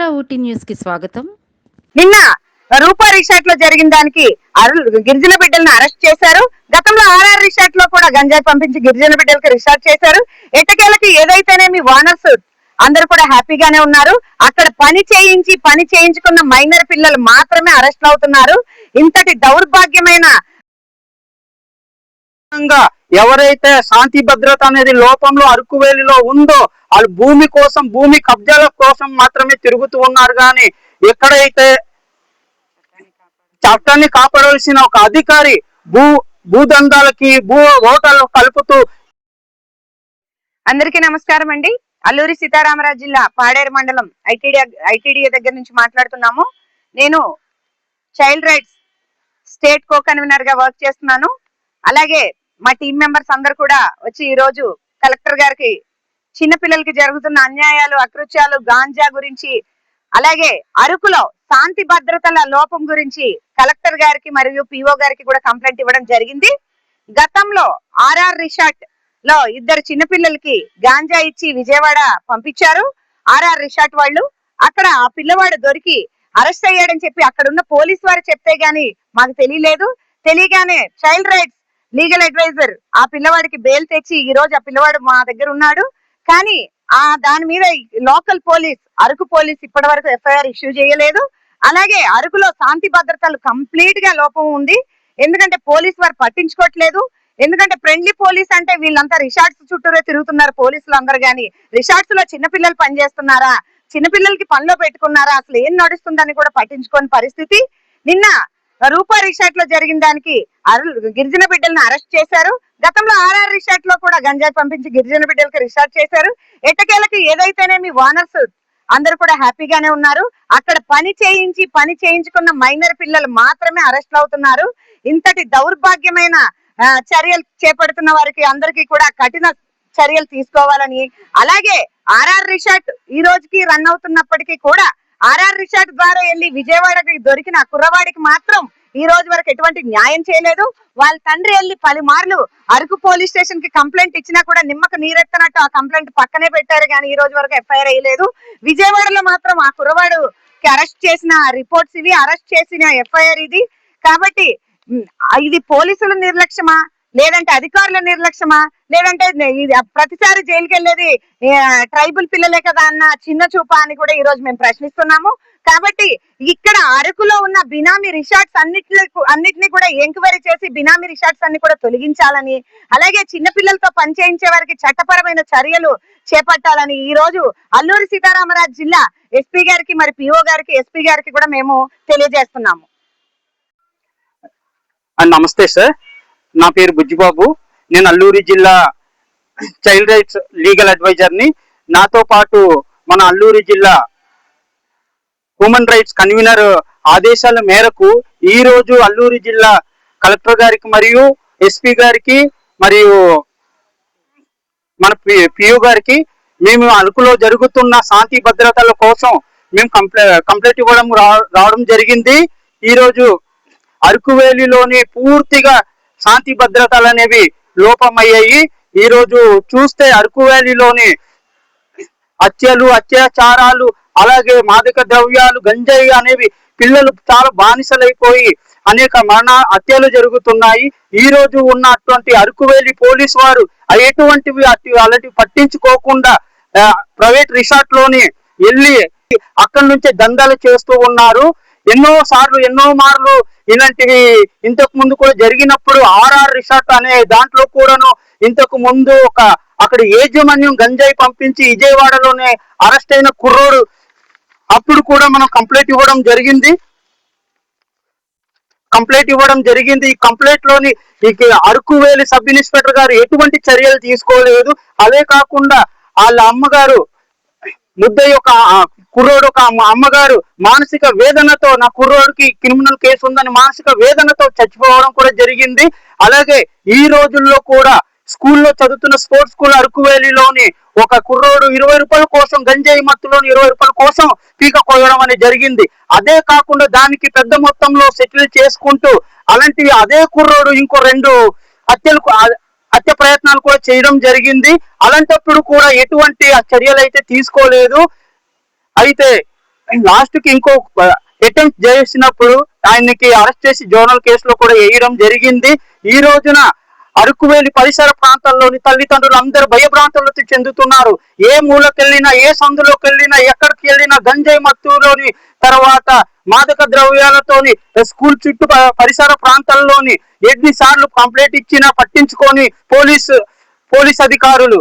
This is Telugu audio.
మన ఊటీ న్యూస్ కి స్వాగతం. నిన్న రూపా రిసార్ట్ లో జరిగిన దానికి గిరిజన బిడ్డలను అరెస్ట్ చేశారు. గతంలో ఆర్ఆర్ రిసార్ట్ లో కూడా గంజాయి పంపించి గిరిజన బిడ్డలకు రిసార్ట్ చేశారు. ఎట్టకేలకి ఏదైతేనేమి ఓనర్స్ అందరూ కూడా హ్యాపీగానే ఉన్నారు. అక్కడ పని చేయించుకున్న మైనర్ పిల్లలు మాత్రమే అరెస్ట్ అవుతున్నారు. ఇంతటి దౌర్భాగ్యమైన ఎవరైతే శాంతి భద్రత అనేది లోపంలో అరకువేలిలో ఉందో వాళ్ళు భూమి కోసం, భూమి కబ్జాల కోసం మాత్రమే తిరుగుతూ ఉన్నారు. కానీ ఎక్కడైతే చట్టాన్ని కాపాడవలసిన ఒక అధికారి భూదందాలకి ఓటర్లు కలుపుతూ. అందరికీ నమస్కారం అండి. అల్లూరి సీతారామరాజు జిల్లా పాడేరు మండలం ఐటీడీఏ దగ్గర నుంచి మాట్లాడుతున్నాము. నేను child rights state co convener గా వర్క్ చేస్తున్నాను. అలాగే మా టీం మెంబర్స్ అందరు కూడా వచ్చి ఈ రోజు కలెక్టర్ గారికి చిన్నపిల్లలకి జరుగుతున్న అన్యాయాలు, అకృత్యాలు, గాంజా గురించి, అలాగే అరకులో శాంతి భద్రతల లోపం గురించి కలెక్టర్ గారికి మరియు పిఓ గారికి కూడా కంప్లైంట్ ఇవ్వడం జరిగింది. గతంలో ఆర్ఆర్ రిసార్ట్ లో ఇద్దరు చిన్నపిల్లలకి గాంజా ఇచ్చి విజయవాడ పంపించారు ఆర్ఆర్ రిసార్ట్ వాళ్ళు. అక్కడ ఆ పిల్లవాడు దొరికి అరెస్ట్ అయ్యాడని చెప్పి అక్కడ ఉన్న పోలీస్ వారు చెప్తే గాని మాకు తెలియగానే చైల్డ్ రైట్స్ లీగల్ అడ్వైజర్ ఆ పిల్లవాడికి బెయిల్ తెచ్చి ఈ రోజు ఆ పిల్లవాడు మా దగ్గర ఉన్నాడు. కానీ దాని మీద లోకల్ పోలీస్, అరకు పోలీస్ ఇప్పటి వరకు ఎఫ్ఐఆర్ ఇష్యూ చేయలేదు. అలాగే అరకులో శాంతి భద్రతలు కంప్లీట్ గా లోపం ఉంది. ఎందుకంటే పోలీస్ వారు పట్టించుకోవట్లేదు. ఎందుకంటే ఫ్రెండ్లీ పోలీస్ అంటే వీళ్ళంతా రిసార్ట్స్ చుట్టూరే తిరుగుతున్నారు పోలీసులు అందరు. కానీ రిసార్ట్స్ లో చిన్నపిల్లలు పనిచేస్తున్నారా, చిన్నపిల్లలకి పనిలో పెట్టుకున్నారా, అసలు ఏం నడుస్తుందని కూడా పట్టించుకోని పరిస్థితి. నిన్న రూపా రిసార్ట్ లో జరిగిన దానికి గిరిజన బిడ్డలను అరెస్ట్ చేశారు. గతంలో ఆర్ఆర్ రిసార్ట్ లో కూడా గంజాయి పంపించి గిరిజన బిడ్డలకు రిసార్ట్ చేశారు. ఎట్టకేలకి ఏదైతేనేమి ఓనర్స్ అందరూ కూడా హ్యాపీగానే ఉన్నారు. అక్కడ పని చేయించుకున్న మైనర్ పిల్లలు మాత్రమే అరెస్ట్ అవుతున్నారు. ఇంతటి దౌర్భాగ్యమైన చర్యలు చేపడుతున్న వారికి అందరికీ కూడా కఠిన చర్యలు తీసుకోవాలని, అలాగే ఆర్ఆర్ రిసార్ట్ ఈ రోజుకి రన్ అవుతున్నప్పటికీ కూడా ఆర్ఆర్ రిసార్ట్ ద్వారా వెళ్ళి విజయవాడకి దొరికిన కుర్రవాడికి మాత్రం ఈ రోజు వరకు ఎటువంటి న్యాయం చేయలేదు. వాళ్ళ తండ్రి వెళ్ళి 10 మార్లు అరకు పోలీస్ స్టేషన్ కి కంప్లైంట్ ఇచ్చినా కూడా నిమ్మకు నీరెత్తనట్టు ఆ కంప్లైంట్ పక్కనే పెట్టారు. కానీ ఈ రోజు వరకు ఎఫ్ఐఆర్ వేయలేదు. విజయవాడలో మాత్రం ఆ కుర్రవాడుకి అరెస్ట్ చేసిన రిపోర్ట్స్ ఇవి, అరెస్ట్ చేసిన ఎఫ్ఐఆర్ ఇది. కాబట్టి ఇది పోలీసుల నిర్లక్ష్యమా, లేదంటే అధికారుల నిర్లక్ష్యమా, లేదంటే ప్రతిసారి జైలుకి వెళ్ళేది ట్రైబల్ పిల్లలే కదా అన్న చిన్న చూపా అని కూడా ఈ రోజు మేము ప్రశ్నిస్తున్నాము. కాబట్టి ఇక్కడ అరకులో ఉన్న బినామీ రిసార్ట్స్ అన్నిటిని కూడా ఎంక్వైరీ చేసి బినామీ రిసార్ట్స్ అన్ని కూడా తొలగించాలని, అలాగే చిన్నపిల్లలతో పనిచేయించే వారికి చట్టపరమైన చర్యలు చేపట్టాలని ఈ రోజు అల్లూరి సీతారామరాజు జిల్లా ఎస్పీ గారికి, మరి పిఓ గారికి, ఎస్పీ గారికి కూడా మేము తెలియజేస్తున్నాము. నమస్తే సార్, నా పేరు బుజ్జిబాబు. నేను అల్లూరి జిల్లా చైల్డ్ రైట్స్ లీగల్ అడ్వైజర్ని. నాతో పాటు మన అల్లూరి జిల్లా హ్యూమన్ రైట్స్ కన్వీనర్ ఆదేశాల మేరకు ఈ రోజు అల్లూరి జిల్లా కలెక్టర్ గారికి మరియు ఎస్పీ గారికి మరియు మన పిఓ గారికి మేము అరకులో జరుగుతున్న శాంతి భద్రతల కోసం మేము కంప్లైంట్ ఇవ్వడం రావడం జరిగింది. ఈరోజు అరకువేలిలోని పూర్తిగా శాంతి భద్రతలు అనేవి లోపమయ్యాయి. ఈ రోజు చూస్తే అరకువేలిలోని హత్యలు, అత్యాచారాలు, అలాగే మాదక ద్రవ్యాలు, గంజాయి అనేవి పిల్లలు చాలా బానిసలైపోయి అనేక హత్యలు జరుగుతున్నాయి. ఈ రోజు ఉన్నటువంటి అరకువేలి పోలీసు వారు ఎటువంటివి అలాంటివి పట్టించుకోకుండా ప్రైవేట్ రిసార్ట్ లోని వెళ్ళి అక్కడి నుంచే దందాలు చేస్తూ ఉన్నారు. ఎన్నో మార్లు ఇలాంటివి ఇంతకు ముందు కూడా జరిగినప్పుడు ఆర్ఆర్ రిసార్ట్ అనే దాంట్లో కూడాను ఇంతకు ముందు అక్కడ యాజమాన్యం గంజాయి పంపించి విజయవాడలోనే అరెస్ట్ అయిన కుర్రోడు, అప్పుడు కూడా మనం కంప్లైంట్ ఇవ్వడం జరిగింది. ఈ కంప్లైంట్ లోని అరకువేలి సబ్ ఇన్స్పెక్టర్ గారు ఎటువంటి చర్యలు తీసుకోలేదు. అదే కాకుండా వాళ్ళ అమ్మగారు ముద్దయ్య ఒక కుర్రోడు, ఒక అమ్మగారు మానసిక వేదనతో, నా కుర్రోడికి క్రిమినల్ కేసు ఉందని మానసిక వేదనతో చచ్చిపోవడం కూడా జరిగింది. అలాగే ఈ రోజుల్లో కూడా స్కూల్లో చదువుతున్న స్పోర్ట్స్ స్కూల్ అరకువేలిలోని ఒక కుర్రోడు 20 రూపాయల కోసం, గంజాయి మత్తులోని 20 రూపాయల కోసం పీక కోయడం అనేది జరిగింది. అదే కాకుండా దానికి పెద్ద మొత్తంలో సెటిల్ చేసుకుంటూ అలాంటివి అదే కుర్రోడు ఇంకో 2 హత్య ప్రయత్నాలు కూడా చేయడం జరిగింది. అలాంటప్పుడు కూడా ఎటువంటి చర్యలు అయితే తీసుకోలేదు. అయితే లాస్ట్ కి ఇంకో అటెంప్ట్ చేసినప్పుడు ఆయనకి అరెస్ట్ చేసి జోనల్ కేసులో కూడా వేయడం జరిగింది. ఈ రోజున అరకువేలి పరిసర ప్రాంతాల్లోని తల్లిదండ్రులు అందరూ భయభ్రాంతులతో చెందుతున్నారు. ఏ మూలకెళ్ళినా, ఏ సందులోకి వెళ్ళినా, ఎక్కడికి వెళ్ళినా గంజాయి మత్తులోని, తర్వాత మాదక ద్రవ్యాలతోని స్కూల్ చుట్టూ పరిసర ప్రాంతాల్లోని ఎన్నిసార్లు కంప్లైంట్ ఇచ్చినా పట్టించుకొని పోలీస్ అధికారులు